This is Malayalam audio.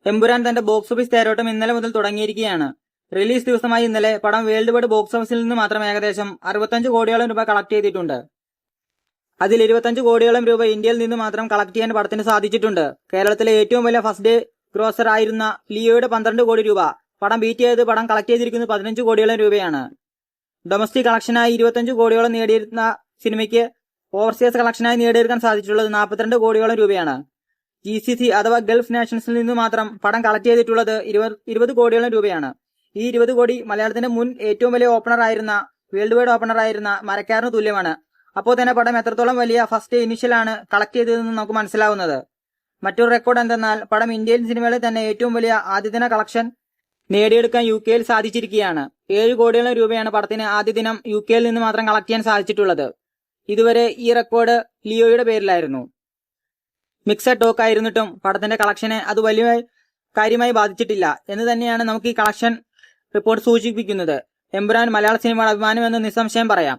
എമ്പുരാൻ തന്റെ ബോക്സ് ഓഫീസ് തേരോട്ടം ഇന്നലെ മുതൽ തുടങ്ങിയിരിക്കുകയാണ്. റിലീസ് ദിവസമായി ഇന്നലെ പടം വേൾഡ് വൈഡ് ബോക്സ് ഓഫീസിൽ നിന്ന് മാത്രം ഏകദേശം 65 കോടിയോളം രൂപ കളക്ട് ചെയ്തിട്ടുണ്ട്. അതിൽ 25 കോടിയോളം രൂപ ഇന്ത്യയിൽ നിന്ന് മാത്രം കളക്ട് ചെയ്യാൻ പടത്തിന് സാധിച്ചിട്ടുണ്ട്. കേരളത്തിലെ ഏറ്റവും വലിയ ഫസ്റ്റ് ഡേ ഗ്രോസർ ആയിരുന്ന ലിയോയുടെ 12 കോടി രൂപ പടം ബീറ്റ് ചെയ്ത് പടം കളക്ട് ചെയ്തിരിക്കുന്നത് 15 കോടിയോളം രൂപയാണ്. ഡൊമസ്റ്റിക് കളക്ഷനായി 25 കോടിയോളം നേടിയിരുന്ന സിനിമയ്ക്ക് ഓവർസീസ് കളക്ഷനായി നേടിയെടുക്കാൻ സാധിച്ചിട്ടുള്ളത് 42 കോടിയോളം രൂപയാണ്. GCC അഥവാ ഗൾഫ് നാഷൻസിൽ നിന്ന് മാത്രം പടം കളക്ട് ചെയ്തിട്ടുള്ളത് 20 കോടിയോളം രൂപയാണ്. ഈ 20 കോടി മലയാളത്തിന്റെ മുൻ ഏറ്റവും വലിയ ഓപ്പണർ ആയിരുന്ന വേൾഡ് വൈഡ് ഓപ്പണർ ആയിരുന്ന മരക്കാറിന് തുല്യമാണ്. അപ്പോൾ തന്നെ പടം എത്രത്തോളം വലിയ ഫസ്റ്റ് ഇനിഷ്യലാണ് കളക്ട് ചെയ്തതെന്ന് നമുക്ക് മനസ്സിലാവുന്നത്. മറ്റൊരു റെക്കോർഡ് എന്തെന്നാൽ പടം ഇന്ത്യൻ സിനിമകളിൽ തന്നെ ഏറ്റവും വലിയ ആദ്യദിന കളക്ഷൻ നേടിയെടുക്കാൻ UK-യിൽ സാധിച്ചിരിക്കുകയാണ്. 7 കോടിയോളം രൂപയാണ് പടത്തിന് ആദ്യ ദിനം UK-യിൽ നിന്ന് മാത്രം കളക്ട് ചെയ്യാൻ സാധിച്ചിട്ടുള്ളത്. ഇതുവരെ ഈ റെക്കോർഡ് ലിയോയുടെ പേരിലായിരുന്നു. മിക്സഡ് ടോക്ക് ആയിരുന്നിട്ടും പടത്തിന്റെ കളക്ഷനെ അത് വലിയ കാര്യമായി ബാധിച്ചിട്ടില്ല എന്ന് തന്നെയാണ് നമുക്ക് ഈ കളക്ഷൻ റിപ്പോർട്ട് സൂചിപ്പിക്കുന്നത്. എമ്പുരാൻ മലയാള സിനിമയുടെ അഭിമാനമെന്ന് നിസ്സംശയം പറയാം.